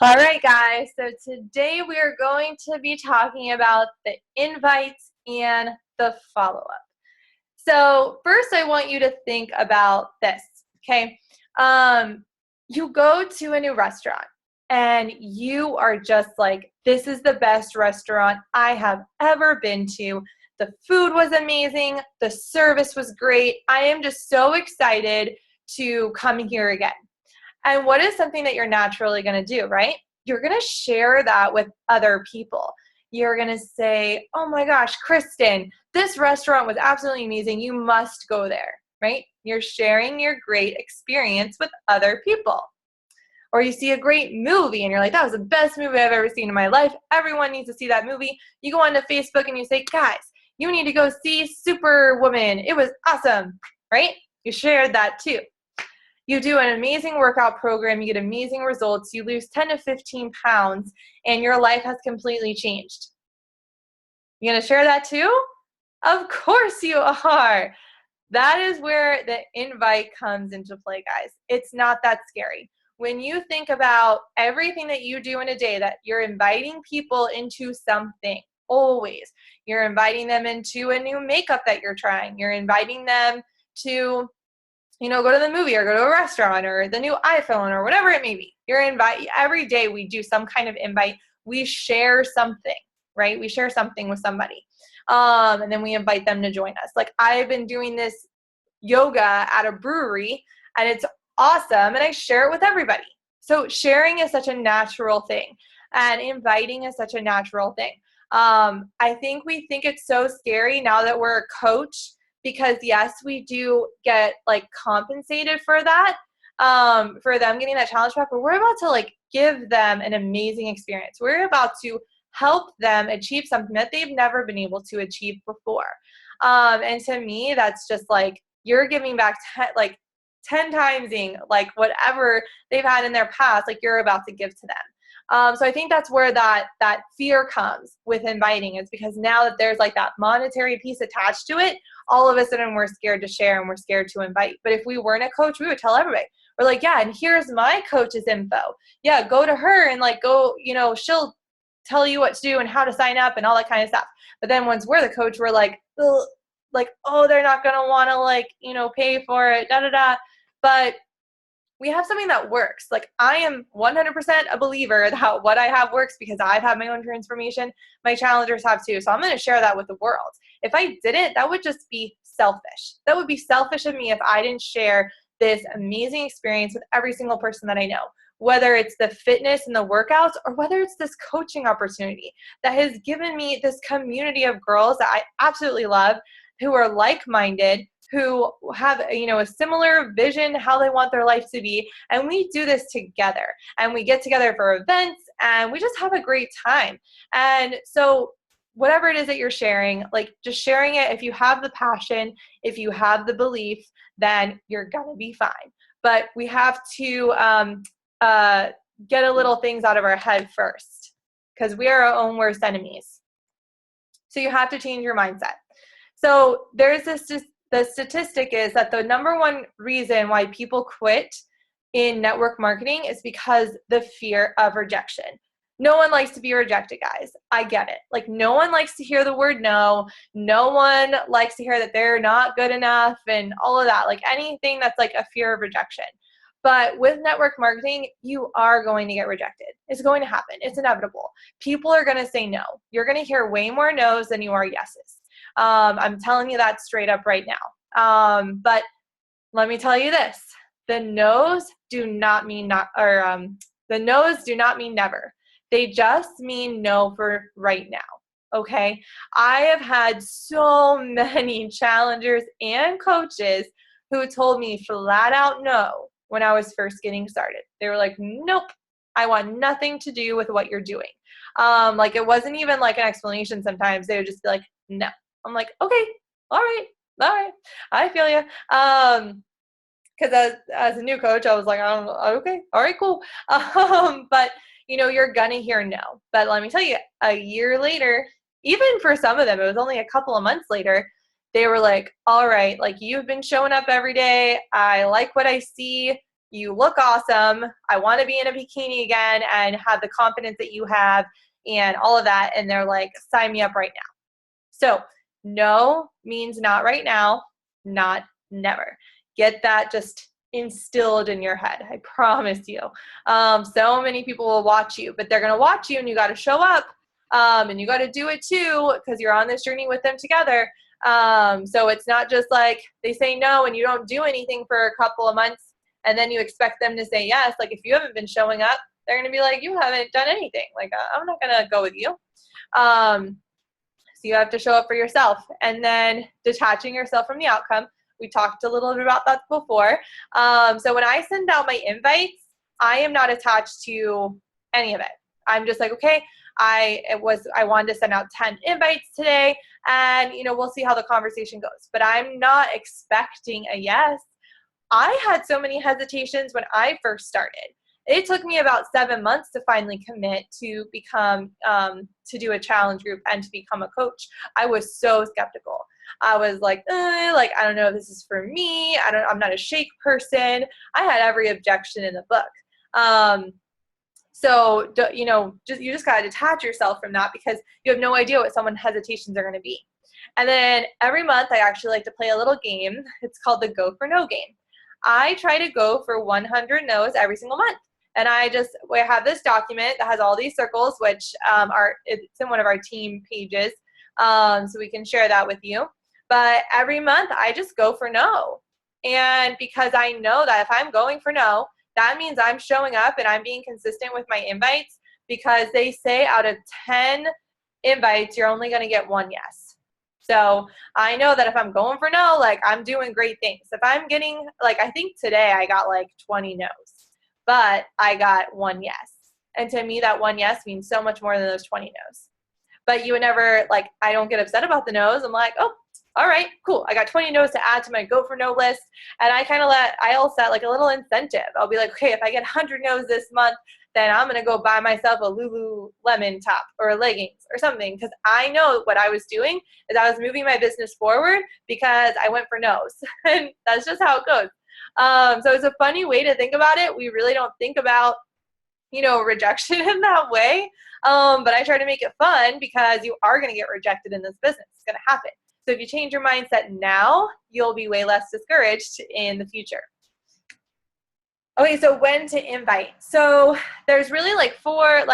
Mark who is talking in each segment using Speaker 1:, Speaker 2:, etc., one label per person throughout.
Speaker 1: All right, guys. So today we are going to be talking about the invites and the follow up. So first, I want you to think about this. Okay, you go to a new restaurant and you are just like, "This is the best restaurant I have ever been to. The food was amazing. The service was great. I am just so excited to come here again." And what is something that you're naturally going to do, right? You're going to share that with other people. You're going to say, "Oh my gosh, Kristen, this restaurant was absolutely amazing. You must go there," right? You're sharing your great experience with other people. Or you see a great movie and you're like, "That was the best movie I've ever seen in my life. Everyone needs to see that movie." You go onto Facebook and you say, "Guys, you need to go see Superwoman. It was awesome," right? You shared that too. You do an amazing workout program, you get amazing results, you lose 10 to 15 pounds, and your life has completely changed. You gonna share that too? Of course you are. That is where the invite comes into play, guys. It's not that scary. When you think about everything that you do in a day, that you're inviting people into something, always. You're inviting them into a new makeup that you're trying. You're inviting them to go to the movie or go to a restaurant or the new iPhone or whatever it may be. Every day we do some kind of invite. We share something, right? We share something with somebody. And then we invite them to join us. Like, I've been doing this yoga at a brewery and it's awesome, and I share it with everybody. So sharing is such a natural thing, and inviting is such a natural thing. I think we think it's so scary now that we're a coach, because yes, we do get like compensated for that, for them getting that challenge back, but we're about to like give them an amazing experience. We're about to help them achieve something that they've never been able to achieve before. And to me, that's just like, you're giving back 10 timesing like whatever they've had in their past, like you're about to give to them. So I think that's where that fear comes with inviting, is because now that there's like that monetary piece attached to it, all of a sudden we're scared to share and we're scared to invite. But if we weren't a coach, we would tell everybody. We're like, "Yeah, and here's my coach's info. Yeah, go to her and like go, she'll tell you what to do and how to sign up and all that kind of stuff." But then once we're the coach, we're like, "Ugh," like, "Oh, they're not gonna want to like, pay for it, da da da." But we have something that works. Like, I am 100% a believer that what I have works, because I've had my own transformation. My challengers have too. So I'm going to share that with the world. If I didn't, that would just be selfish. That would be selfish of me if I didn't share this amazing experience with every single person that I know, whether it's the fitness and the workouts, or whether it's this coaching opportunity that has given me this community of girls that I absolutely love, who are like-minded, who have a similar vision how they want their life to be, and we do this together, and we get together for events, and we just have a great time. And so whatever it is that you're sharing, like, just sharing it. If you have the passion, if you have the belief, then you're gonna be fine. But we have to get a little things out of our head first, because we are our own worst enemies. So you have to change your mindset. So there's the statistic is that the number one reason why people quit in network marketing is because the fear of rejection. No one likes to be rejected, guys. I get it. Like, no one likes to hear the word no. No one likes to hear that they're not good enough and all of that. Like, anything that's like a fear of rejection. But with network marketing, you are going to get rejected. It's going to happen. It's inevitable. People are going to say no. You're going to hear way more no's than you are yeses. I'm telling you that straight up right now. But let me tell you this: the no's do not mean not, or the no's do not mean never. They just mean no for right now. Okay. I have had so many challengers and coaches who told me flat out no when I was first getting started. They were like, "Nope, I want nothing to do with what you're doing." Like, it wasn't even like an explanation. Sometimes they would just be like, "No." I'm like, "Okay, all right, I feel you." Because as a new coach, I was like, "Okay, all right, cool." But you're gonna hear no. But let me tell you, a year later, even for some of them, it was only a couple of months later, they were like, "All right, like, you've been showing up every day. I like what I see. you look awesome. I want to be in a bikini again and have the confidence that you have and all of that. And they're like, sign me up right now. So no means not right now, not never. Get that just instilled in your head. I promise you. So many people will watch you, but they're going to watch you and you got to show up. And you got to do it too, because you're on this journey with them together. So it's not just like they say no and you don't do anything for a couple of months and then you expect them to say yes. Like if you haven't been showing up, they're going to be like, you haven't done anything. Like, I'm not going to go with you. So you have to show up for yourself, and then detaching yourself from the outcome. We talked a little bit about that before. So when I send out my invites, I am not attached to any of it. I'm just like, okay, I wanted to send out 10 invites today, and we'll see how the conversation goes. But I'm not expecting a yes. I had so many hesitations when I first started. It took me about 7 months to finally commit to become, to do a challenge group and to become a coach. I was so skeptical. I was like, I don't know if this is for me. I'm not a shake person. I had every objection in the book. So, you just got to detach yourself from that because you have no idea what someone's hesitations are going to be. And then every month I actually like to play a little game. It's called the Go for No game. I try to go for 100 no's every single month. And we have this document that has all these circles, which it's in one of our team pages. So we can share that with you. But every month I just go for no. And because I know that if I'm going for no, that means I'm showing up and I'm being consistent with my invites, because they say out of 10 invites, you're only going to get one yes. So I know that if I'm going for no, like I'm doing great things. If I'm getting, like, I think today I got like 20 no's, but I got one yes. And to me, that one yes means so much more than those 20 no's. But you would never, like, I don't get upset about the no's. I'm like, oh, all right, cool. I got 20 no's to add to my go for no list. And I'll set like a little incentive. I'll be like, okay, if I get 100 no's this month, then I'm going to go buy myself a Lululemon top or leggings or something. Because I know what I was doing is I was moving my business forward because I went for no's. And that's just how it goes. So it's a funny way to think about it. We really don't think about, rejection in that way. But I try to make it fun because you are going to get rejected in this business. It's going to happen. So if you change your mindset now, you'll be way less discouraged in the future. Okay, so when to invite. So there's really like 4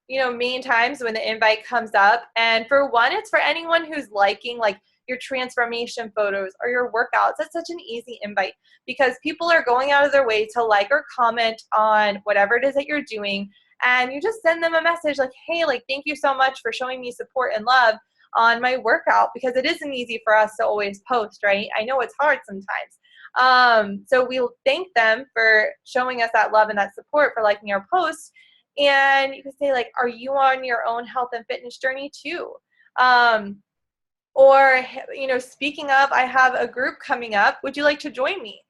Speaker 1: main times when the invite comes up. And for one, it's for anyone who's liking like your transformation photos or your workouts. That's such an easy invite because people are going out of their way to like or comment on whatever it is that you're doing. And you just send them a message like, hey, like, thank you so much for showing me support and love on my workout, because it isn't easy for us to always post, right? I know it's hard sometimes. So we'll thank them for showing us that love and that support, for liking our posts. And you can say like, are you on your own health and fitness journey too? Or, speaking of, I have a group coming up. Would you like to join me?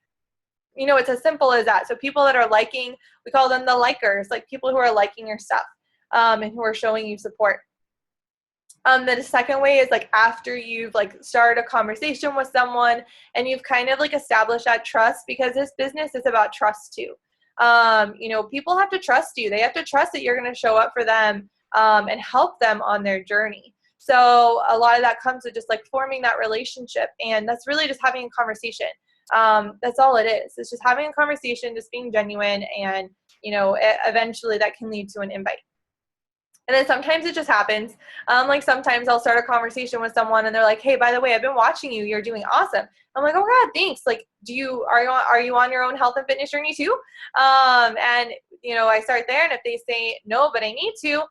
Speaker 1: It's as simple as that. So people that are liking, we call them the likers, like people who are liking your stuff and who are showing you support. The second way is like after you've like started a conversation with someone and you've kind of like established that trust, because this business is about trust too. People have to trust you. They have to trust that you're going to show up for them and help them on their journey. So a lot of that comes with just like forming that relationship, and that's really just having a conversation. That's all it is. It's just having a conversation, just being genuine, and eventually that can lead to an invite. And then sometimes it just happens. Like sometimes I'll start a conversation with someone and they're like, hey, by the way, I've been watching you. You're doing awesome. I'm like, oh God, thanks. Like, are you on your own health and fitness journey too? And I start there, and if they say no, but I need to,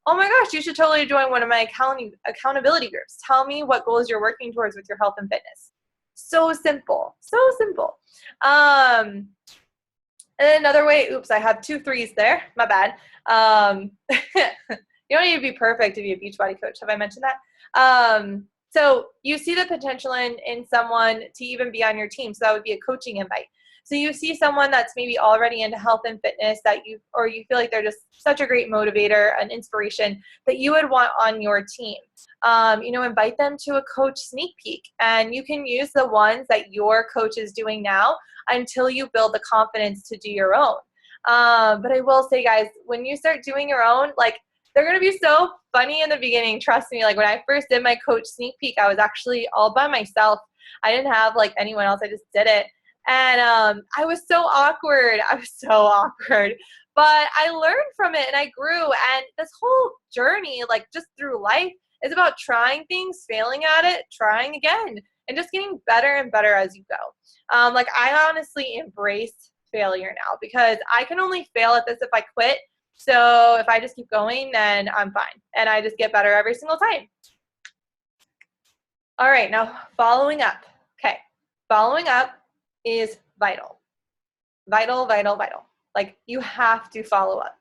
Speaker 1: oh my gosh, you should totally join one of my accountability groups. Tell me what goals you're working towards with your health and fitness. So simple, so simple. And then another way, oops, I have 2 3s there. My bad. You don't need to be perfect to be a Beachbody coach. Have I mentioned that? So you see the potential in someone to even be on your team. So that would be a coaching invite. So you see someone that's maybe already into health and fitness or you feel like they're just such a great motivator, an inspiration that you would want on your team. Invite them to a coach sneak peek, and you can use the ones that your coach is doing now until you build the confidence to do your own. But I will say, guys, when you start doing your own, like, they're going to be so funny in the beginning. Trust me. Like, when I first did my coach sneak peek, I was actually all by myself. I didn't have like anyone else. I just did it. And I was so awkward. But I learned from it and I grew. And this whole journey, like just through life, is about trying things, failing at it, trying again, and just getting better and better as you go. I honestly embrace failure now because I can only fail at this if I quit. So if I just keep going, then I'm fine. And I just get better every single time. All right, now following up. Okay, following up is vital. Vital, vital, vital. Like, you have to follow up.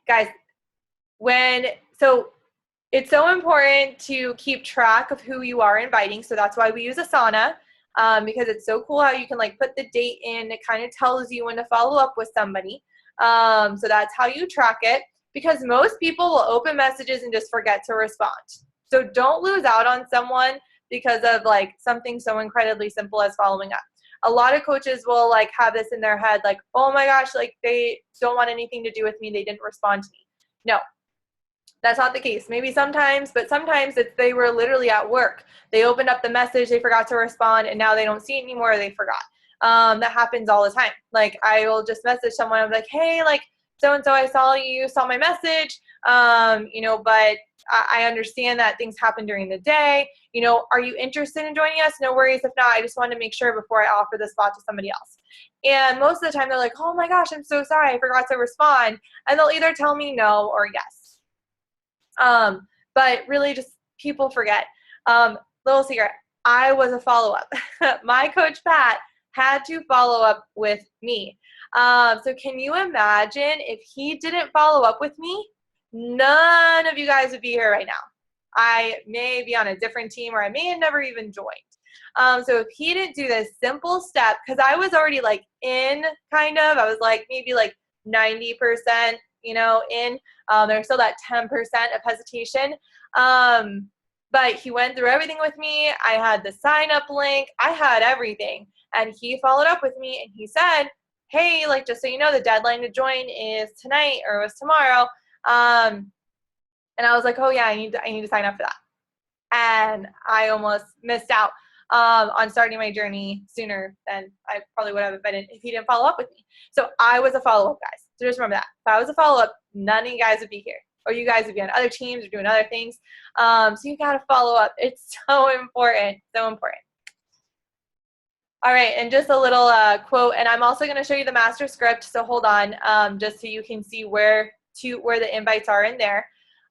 Speaker 1: Guys, it's so important to keep track of who you are inviting. So that's why we use Asana, because it's so cool how you can like put the date in. It kind of tells you when to follow up with somebody. So that's how you track it, because most people will open messages and just forget to respond. So don't lose out on someone because of like something so incredibly simple as following up. A lot of coaches will like have this in their head, like, oh my gosh, like they don't want anything to do with me. They didn't respond to me. No, that's not the case. Maybe sometimes, but sometimes they were literally at work. They opened up the message, they forgot to respond, and now they don't see it anymore, or they forgot. That happens all the time. Like, I will just message someone, I'm like, hey, like, so-and-so, I saw you saw my message, but I understand that things happen during the day. Are you interested in joining us? No worries. If not, I just wanted to make sure before I offer the spot to somebody else. And most of the time they're like, oh my gosh, I'm so sorry, I forgot to respond. And they'll either tell me no or yes. But really just people forget. Little secret, I was a follow-up. My coach, Pat, had to follow up with me. So can you imagine if he didn't follow up with me? None of you guys would be here right now. I may be on a different team, or I may have never even joined. So if he didn't do this simple step, because I was already like in kind of, I was like maybe like 90%, in. There's still that 10% of hesitation. But he went through everything with me. I had the sign up link. I had everything. And he followed up with me and he said, hey, like, just so you know, the deadline to join is tonight, or it was tomorrow. And I was like, oh yeah, I need to sign up for that. And I almost missed out on starting my journey sooner than I probably would have if he didn't follow up with me. So I was a follow-up, guys. So just remember that. If I was a follow-up, none of you guys would be here. Or you guys would be on other teams or doing other things. So you got to follow up. It's so important. So important. All right, and just a little quote, and I'm also going to show you the master script, so hold on, just so you can see where the invites are in there.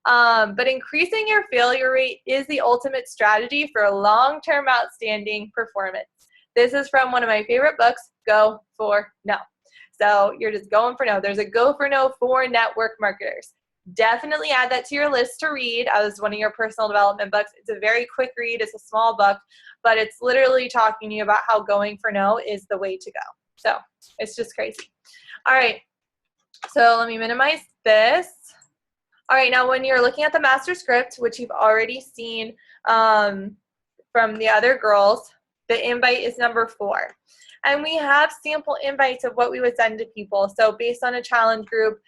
Speaker 1: But increasing your failure rate is the ultimate strategy for long-term outstanding performance. This is from one of my favorite books, Go for No. So you're just going for no. There's a Go for No for network marketers. Definitely add that to your list to read as one of your personal development books. It's a very quick read. It's a small book, but it's literally talking to you about how going for no is the way to go. So it's just crazy. All right. So let me minimize this. All right. Now, when you're looking at the master script, which you've already seen from the other girls, the invite is number 4. And we have sample invites of what we would send to people. So based on a challenge group,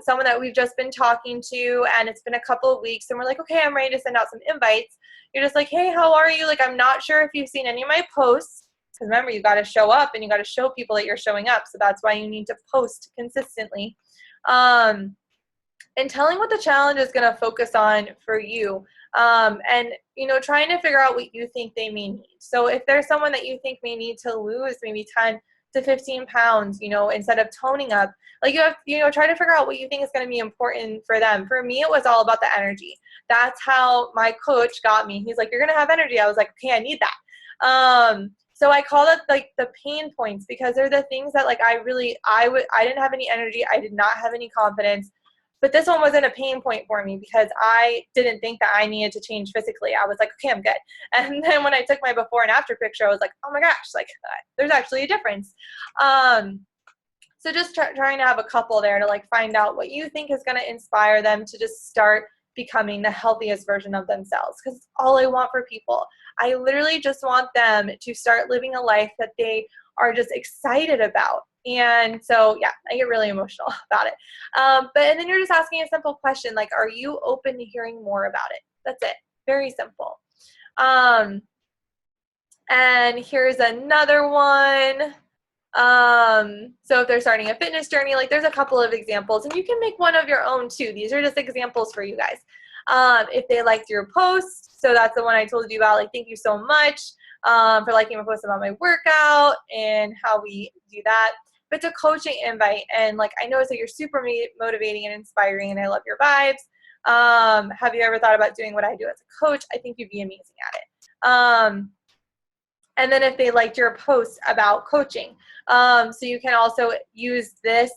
Speaker 1: someone that we've just been talking to, and it's been a couple of weeks, and we're like, okay, I'm ready to send out some invites. You're just like, hey, how are you? Like, I'm not sure if you've seen any of my posts. Because remember, you got to show up and you got to show people that you're showing up. So that's why you need to post consistently. And telling what the challenge is going to focus on for you. And, trying to figure out what you think they may need. So if there's someone that you think may need to lose maybe 10 to 15 pounds, instead of toning up, like you have, try to figure out what you think is going to be important for them. For me, it was all about the energy. That's how my coach got me. He's like, you're going to have energy. I was like, okay, I need that. So I call it like the pain points, because they're the things that like I didn't have any energy. I did not have any confidence. But this one wasn't a pain point for me because I didn't think that I needed to change physically. I was like, okay, I'm good. And then when I took my before and after picture, I was like, oh my gosh, like there's actually a difference. So just trying to have a couple there to like find out what you think is going to inspire them to just start becoming the healthiest version of themselves, because it's all I want for people. I literally just want them to start living a life that they are just excited about. And so, yeah, I get really emotional about it. And then you're just asking a simple question, like, are you open to hearing more about it? That's it. Very simple. And here's another one. So if they're starting a fitness journey, like there's a couple of examples, and you can make one of your own too. These are just examples for you guys. If they liked your post, so that's the one I told you about, like, thank you so much for liking my post about my workout and how we do that. But it's a coaching invite, and like I noticed that you're super motivating and inspiring, and I love your vibes. Have you ever thought about doing what I do as a coach? I think you'd be amazing at it. And then if they liked your post about coaching, so you can also use this,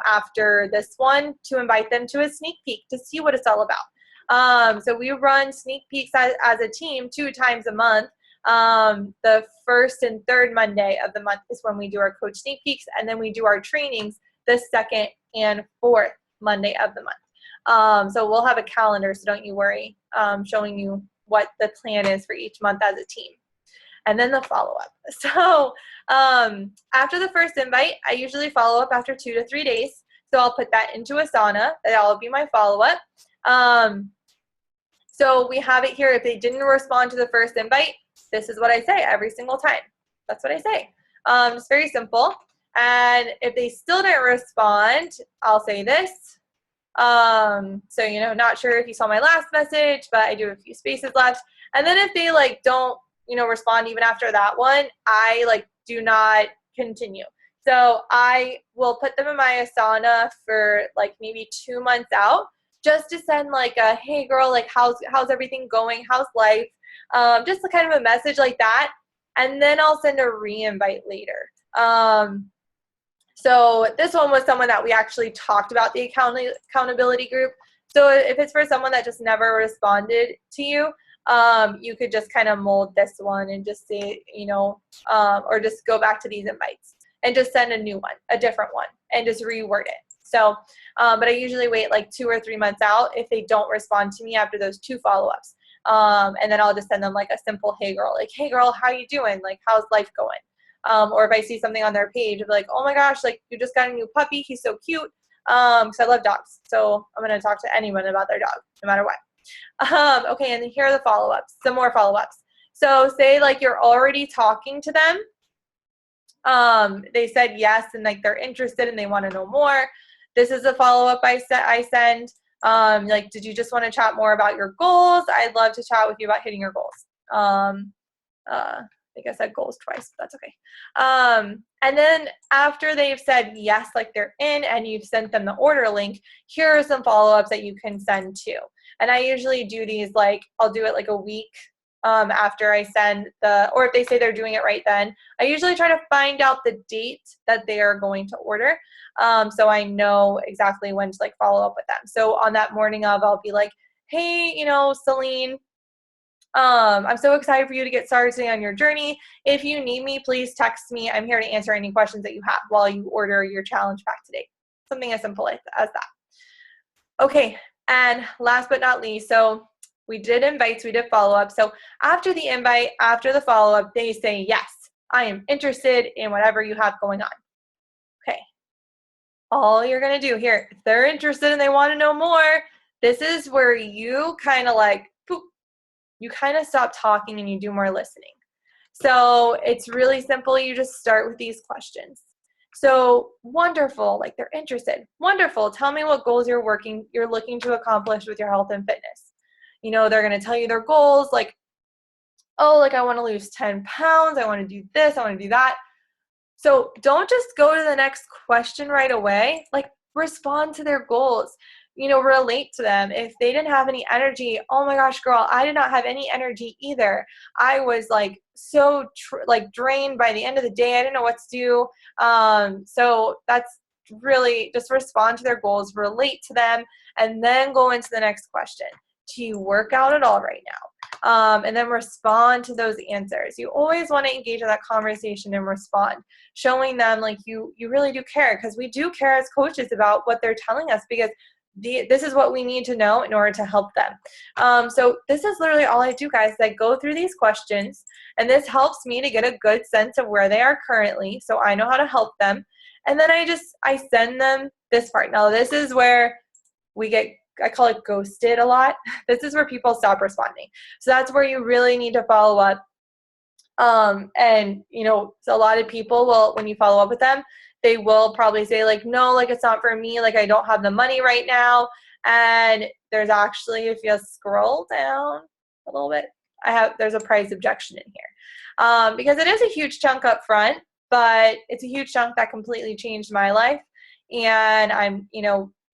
Speaker 1: after this one to invite them to a sneak peek to see what it's all about. So we run sneak peeks as a team 2 times a month. The first and third Monday of the month is when we do our coach sneak peeks, and then we do our trainings the second and fourth Monday of the month. So we'll have a calendar, so don't you worry, showing you what the plan is for each month as a team. And then the follow-up. So after the first invite, I usually follow up after 2 to 3 days. So I'll put that into Asana. That'll be my follow-up. So we have it here. If they didn't respond to the first invite, this is what I say every single time. That's what I say. It's very simple. And if they still didn't respond, I'll say this. So, not sure if you saw my last message, but I do have a few spaces left. And then if they don't, respond even after that one, I do not continue. So I will put them in my Asana for maybe 2 months out, just to send a, hey girl, how's everything going? How's life? Just kind of a message like that. And then I'll send a re-invite later. So this one was someone that we actually talked about the accountability group. So if it's for someone that just never responded to you, you could just kind of mold this one and just say, or just go back to these invites and just send a new one, a different one, and just reword it. So, but I usually wait 2 or 3 months out if they don't respond to me after those 2 follow-ups. And then I'll just send them a simple, hey girl, hey girl, how you doing? How's life going? Or if I see something on their page, I'll be like, oh my gosh, you just got a new puppy. He's so cute. Because I love dogs. So I'm going to talk to anyone about their dog, no matter what. Okay, and then here are the follow-ups, some more follow-ups. So say you're already talking to them. They said yes, and they're interested and they want to know more. This is a follow-up I send. Did you just want to chat more about your goals? I'd love to chat with you about hitting your goals. I think I said goals twice, but that's okay. And then after they've said yes, they're in, and you've sent them the order link, here are some follow-ups that you can send to. And I usually do these, I'll do it a week after I send or if they say they're doing it right then. I usually try to find out the date that they are going to order, so I know exactly when to follow up with them. So on that morning of, I'll be like, hey, Celine, I'm so excited for you to get started today on your journey. If you need me, please text me. I'm here to answer any questions that you have while you order your challenge pack today. Something as simple as that. Okay, and last but not least, so we did invites, we did follow-up. So after the invite, after the follow-up, they say, yes, I am interested in whatever you have going on. Okay, all you're going to do here, if they're interested and they want to know more, this is where you kind of you kind of stop talking and you do more listening. So it's really simple. You just start with these questions. So wonderful, they're interested. Wonderful. Tell me what goals you're looking to accomplish with your health and fitness. They're going to tell you their goals, oh, I want to lose 10 pounds. I want to do this. I want to do that. So don't just go to the next question right away. Respond to their goals. Relate to them. If they didn't have any energy, oh my gosh, girl, I did not have any energy either. I was so drained by the end of the day. I didn't know what to do. So that's really just respond to their goals, relate to them, and then go into the next question. Do you work out at all right now? And then respond to those answers. You always want to engage in that conversation and respond, showing them like you really do care, because we do care as coaches about what they're telling us, because this is what we need to know in order to help them. So this is literally all I do, guys. I go through these questions, and this helps me to get a good sense of where they are currently, so I know how to help them. And then I send them this part. Now this is where I call it ghosted a lot. This is where people stop responding. So that's where you really need to follow up. And so a lot of people will, when you follow up with them, they will probably say like, no, like it's not for me. Like I don't have the money right now. And there's actually, if you scroll down a little bit, there's a price objection in here. Because it is a huge chunk up front, but it's a huge chunk that completely changed my life. And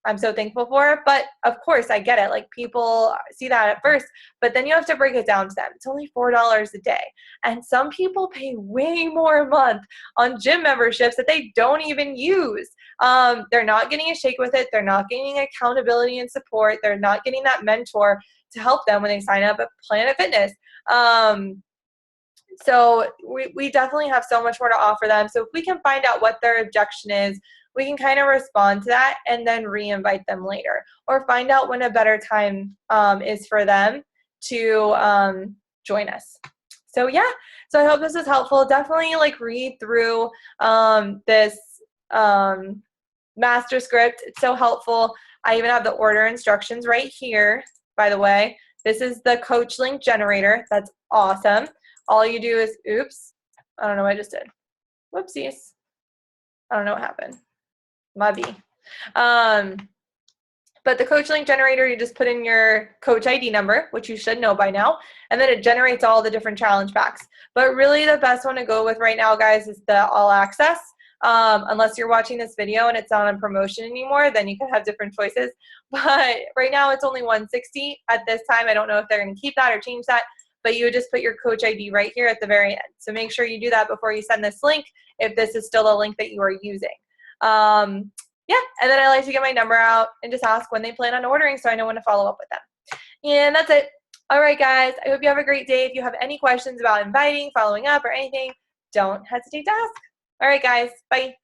Speaker 1: I'm so thankful for it. But of course, I get it. Like people see that at first, but then you have to break it down to them. It's only $4 a day. And some people pay way more a month on gym memberships that they don't even use. They're not getting a shake with it. They're not getting accountability and support. They're not getting that mentor to help them when they sign up at Planet Fitness. So we definitely have so much more to offer them. So if we can find out what their objection is, we can kind of respond to that and then re-invite them later, or find out when a better time is for them to join us. So yeah, so I hope this was helpful. Definitely like read through this master script. It's so helpful. I even have the order instructions right here, by the way. This is the coach link generator. That's awesome. All you do is, oops, I don't know what I just did. Whoopsies. I don't know what happened. My B. But the coach link generator, you just put in your coach ID number, which you should know by now, and then it generates all the different challenge packs. But really the best one to go with right now, guys, is the all access. Unless you're watching this video and it's not on promotion anymore, then you can have different choices. But right now it's only $160 at this time. I don't know if they're going to keep that or change that, but you would just put your coach ID right here at the very end. So make sure you do that before you send this link, if this is still the link that you are using. Yeah, and then I like to get my number out and just ask when they plan on ordering, so I know when to follow up with them. And that's it. All right, guys, I hope you have a great day. If you have any questions about inviting, following up, or anything, don't hesitate to ask. All right, guys, bye.